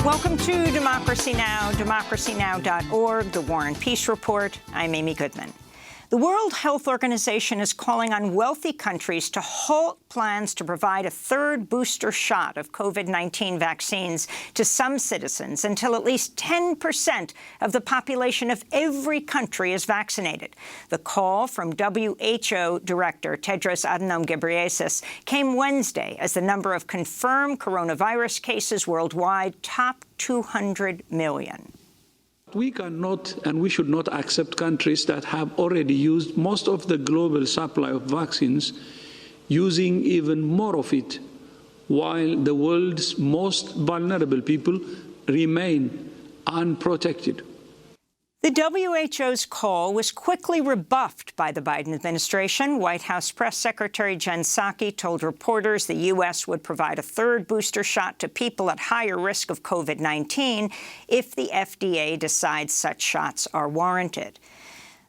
Welcome to Democracy Now!, democracynow.org, The War and Peace Report. I'm Amy Goodman. The World Health Organization is calling on wealthy countries to halt plans to provide a third booster shot of COVID-19 vaccines to some citizens until at least 10% of the population of every country is vaccinated. The call from WHO Director Tedros Adhanom Ghebreyesus came Wednesday as the number of confirmed coronavirus cases worldwide topped 200 million. We cannot and we should not accept countries that have already used most of the global supply of vaccines, using even more of it, while the world's most vulnerable people remain unprotected. The WHO's call was quickly rebuffed by the Biden administration. White House Press Secretary Jen Psaki told reporters the U.S. would provide a third booster shot to people at higher risk of COVID-19 if the FDA decides such shots are warranted.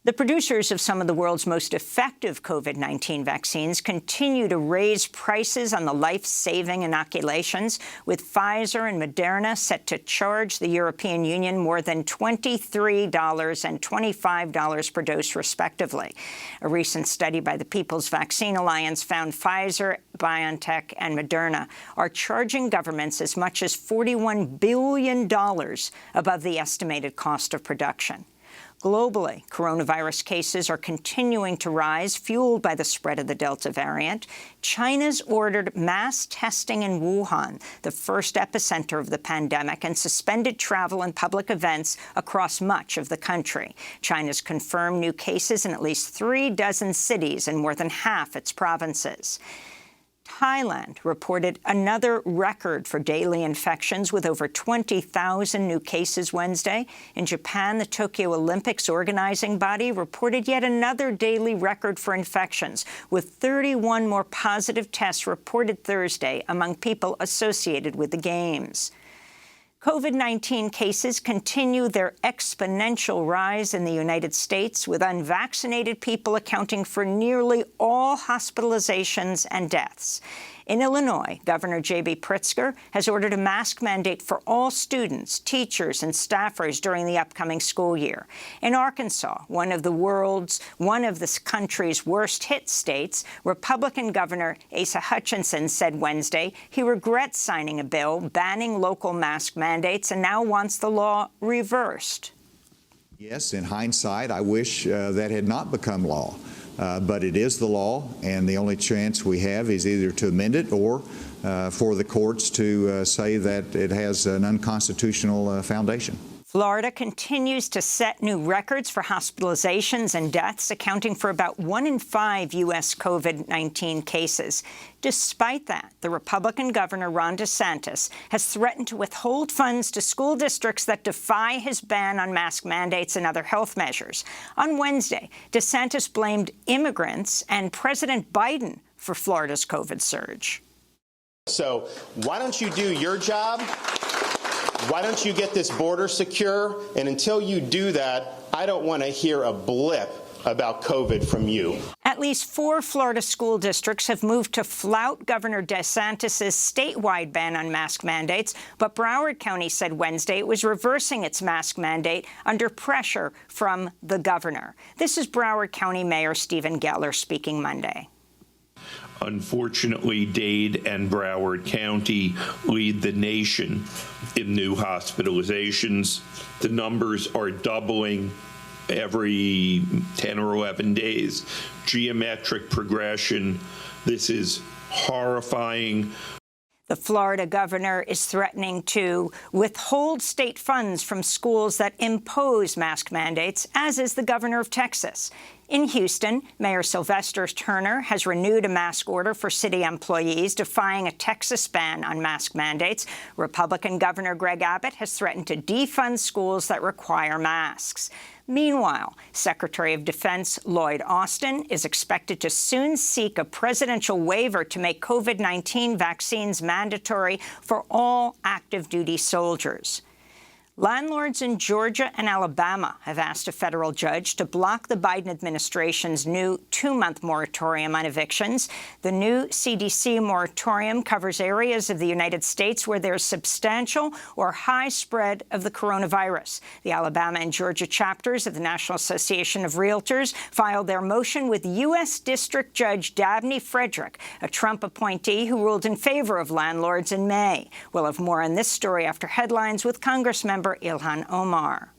The producers of some of the world's most effective COVID-19 vaccines continue to raise prices on the life-saving inoculations, with Pfizer and Moderna set to charge the European Union more than $23 and $25 per dose, respectively. A recent study by the People's Vaccine Alliance found Pfizer, BioNTech, and Moderna are charging governments as much as $41 billion above the estimated cost of production. Globally, coronavirus cases are continuing to rise, fueled by the spread of the Delta variant. China's ordered mass testing in Wuhan, the first epicenter of the pandemic, and suspended travel and public events across much of the country. China's confirmed new cases in at least 36 cities in more than half its provinces. Thailand reported another record for daily infections with over 20,000 new cases Wednesday. In Japan, the Tokyo Olympics organizing body reported yet another daily record for infections, with 31 more positive tests reported Thursday among people associated with the Games. COVID-19 cases continue their exponential rise in the United States, with unvaccinated people accounting for nearly all hospitalizations and deaths. In Illinois, Governor J.B. Pritzker has ordered a mask mandate for all students, teachers, and staffers during the upcoming school year. In Arkansas, one of this country's worst-hit states, Republican Governor Asa Hutchinson said Wednesday he regrets signing a bill banning local mask mandates and now wants the law reversed. Yes, in hindsight, I wish that had not become law. But it is the law, and the only chance we have is either to amend it or for the courts to say that it has an unconstitutional foundation. Florida continues to set new records for hospitalizations and deaths, accounting for about 1 in 5 U.S. COVID-19 cases. Despite that, the Republican Governor Ron DeSantis has threatened to withhold funds to school districts that defy his ban on mask mandates and other health measures. On Wednesday, DeSantis blamed immigrants and President Biden for Florida's COVID surge. So why don't you do your job? Why don't you get this border secure? And until you do that, I don't want to hear a blip about COVID from you. At least 4 Florida school districts have moved to flout Governor DeSantis' statewide ban on mask mandates, but Broward County said Wednesday it was reversing its mask mandate under pressure from the governor. This is Broward County Mayor Stephen Geller speaking Monday. Unfortunately, Dade and Broward County lead the nation in new hospitalizations. The numbers are doubling every 10 or 11 days. Geometric progression. This is horrifying. The Florida governor is threatening to withhold state funds from schools that impose mask mandates, as is the governor of Texas. In Houston, Mayor Sylvester Turner has renewed a mask order for city employees, defying a Texas ban on mask mandates. Republican Governor Greg Abbott has threatened to defund schools that require masks. Meanwhile, Secretary of Defense Lloyd Austin is expected to soon seek a presidential waiver to make COVID-19 vaccines mandatory for all active duty soldiers. Landlords in Georgia and Alabama have asked a federal judge to block the Biden administration's new 2-month moratorium on evictions. The new CDC moratorium covers areas of the United States where there's substantial or high spread of the coronavirus. The Alabama and Georgia chapters of the National Association of Realtors filed their motion with U.S. District Judge Dabney Frederick, a Trump appointee who ruled in favor of landlords in May. We'll have more on this story after headlines with Congressmember Ilhan Omar.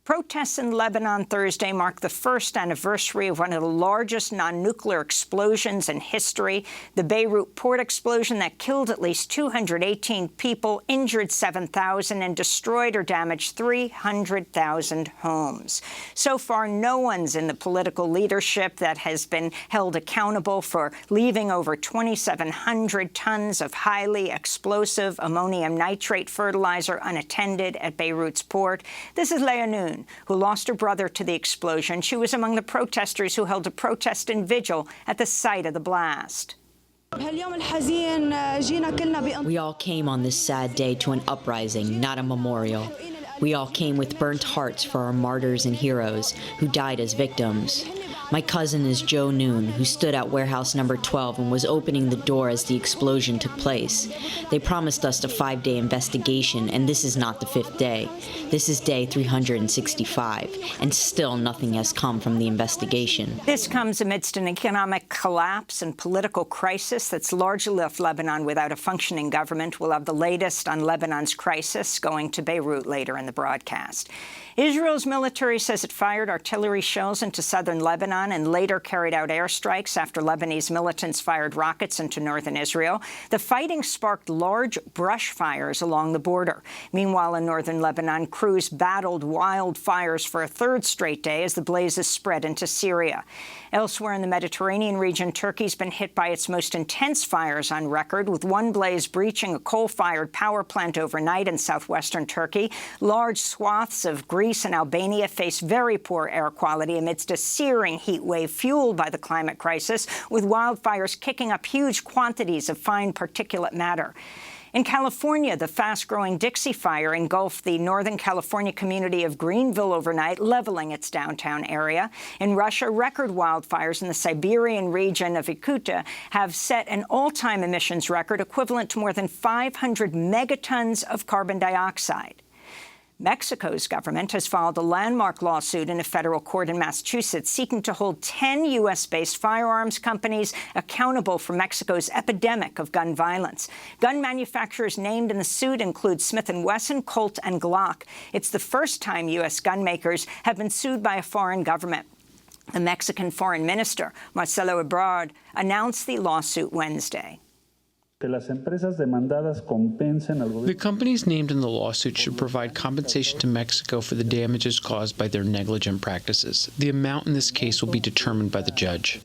Protests in Lebanon Thursday mark the first anniversary of one of the largest non-nuclear explosions in history, the Beirut port explosion that killed at least 218 people, injured 7,000, and destroyed or damaged 300,000 homes. So far, no one's in the political leadership that has been held accountable for leaving over 2,700 tons of highly explosive ammonium nitrate fertilizer unattended at Beirut's port. This is Leah Noon, who lost her brother to the explosion. She was among the protesters who held a protest and vigil at the site of the blast. We all came on this sad day to an uprising, not a memorial. We all came with burnt hearts for our martyrs and heroes who died as victims. My cousin is Joe Noon, who stood at warehouse number 12 and was opening the door as the explosion took place. They promised us a 5-day investigation, and this is not the 5th day. This is day 365, and still nothing has come from the investigation. This comes amidst an economic collapse and political crisis that's largely left Lebanon without a functioning government. We'll have the latest on Lebanon's crisis going to Beirut later in the broadcast. Israel's military says it fired artillery shells into southern Lebanon and later carried out airstrikes after Lebanese militants fired rockets into northern Israel. The fighting sparked large brush fires along the border. Meanwhile, in northern Lebanon, crews battled wildfires for a third straight day as the blazes spread into Syria. Elsewhere in the Mediterranean region, Turkey's been hit by its most intense fires on record, with one blaze breaching a coal-fired power plant overnight in southwestern Turkey. Large swaths of Greece and Albania face very poor air quality amidst a searing heat wave fueled by the climate crisis, with wildfires kicking up huge quantities of fine particulate matter. In California, the fast-growing Dixie Fire engulfed the Northern California community of Greenville overnight, leveling its downtown area. In Russia, record wildfires in the Siberian region of Yakutia have set an all-time emissions record equivalent to more than 500 megatons of carbon dioxide. Mexico's government has filed a landmark lawsuit in a federal court in Massachusetts seeking to hold 10 U.S.-based firearms companies accountable for Mexico's epidemic of gun violence. Gun manufacturers named in the suit include Smith & Wesson, Colt, and Glock. It's the first time U.S. gun makers have been sued by a foreign government. The Mexican Foreign Minister, Marcelo Ebrard, announced the lawsuit Wednesday. The companies named in the lawsuit should provide compensation to Mexico for the damages caused by their negligent practices. The amount in this case will be determined by the judge.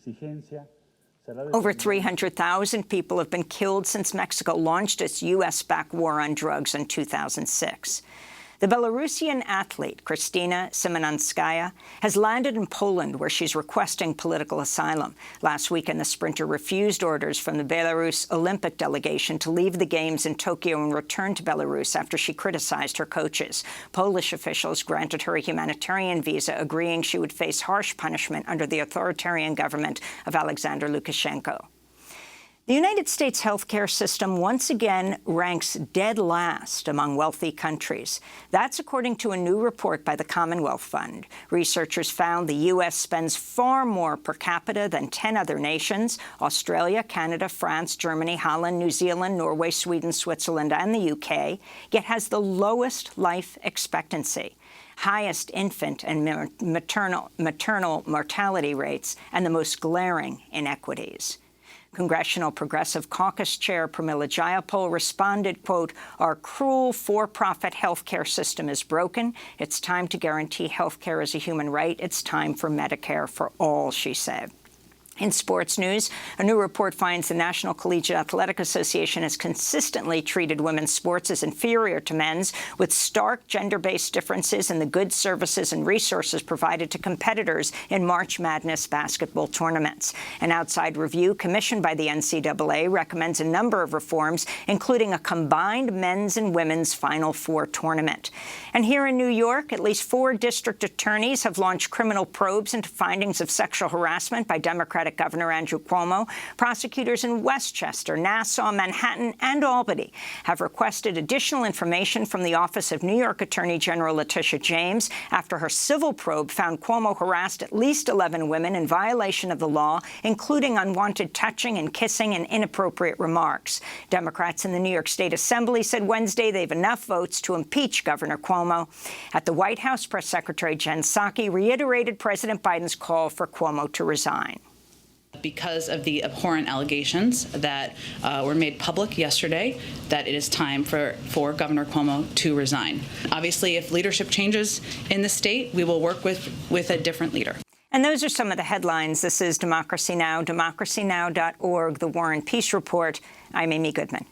Over 300,000 people have been killed since Mexico launched its U.S.-backed war on drugs in 2006. The Belarusian athlete, Kristina Simonanskaya, has landed in Poland, where she's requesting political asylum. Last weekend, the sprinter refused orders from the Belarus Olympic delegation to leave the Games in Tokyo and return to Belarus after she criticized her coaches. Polish officials granted her a humanitarian visa, agreeing she would face harsh punishment under the authoritarian government of Alexander Lukashenko. The United States healthcare system once again ranks dead last among wealthy countries. That's according to a new report by the Commonwealth Fund. Researchers found the U.S. spends far more per capita than 10 other nations: Australia, Canada, France, Germany, Holland, New Zealand, Norway, Sweden, Switzerland, and the UK, yet has the lowest life expectancy, highest infant and maternal mortality rates, and the most glaring inequities. Congressional Progressive Caucus Chair Pramila Jayapal responded, quote, "Our cruel for-profit health care system is broken. It's time to guarantee health care as a human right. It's time for Medicare for all," she said. In sports news, a new report finds the National Collegiate Athletic Association has consistently treated women's sports as inferior to men's, with stark gender-based differences in the goods, services, and resources provided to competitors in March Madness basketball tournaments. An outside review commissioned by the NCAA recommends a number of reforms, including a combined men's and women's Final Four tournament. And here in New York, at least 4 district attorneys have launched criminal probes into findings of sexual harassment by Democratic Governor Andrew Cuomo. Prosecutors in Westchester, Nassau, Manhattan, and Albany have requested additional information from the Office of New York Attorney General Letitia James after her civil probe found Cuomo harassed at least 11 women in violation of the law, including unwanted touching and kissing and inappropriate remarks. Democrats in the New York State Assembly said Wednesday they have enough votes to impeach Governor Cuomo. At the White House, Press Secretary Jen Psaki reiterated President Biden's call for Cuomo to resign. Because of the abhorrent allegations that were made public yesterday, that it is time for Governor Cuomo to resign. Obviously, if leadership changes in the state, we will work with a different leader. And those are some of the headlines. This is Democracy Now!, democracynow.org, The War and Peace Report. I'm Amy Goodman.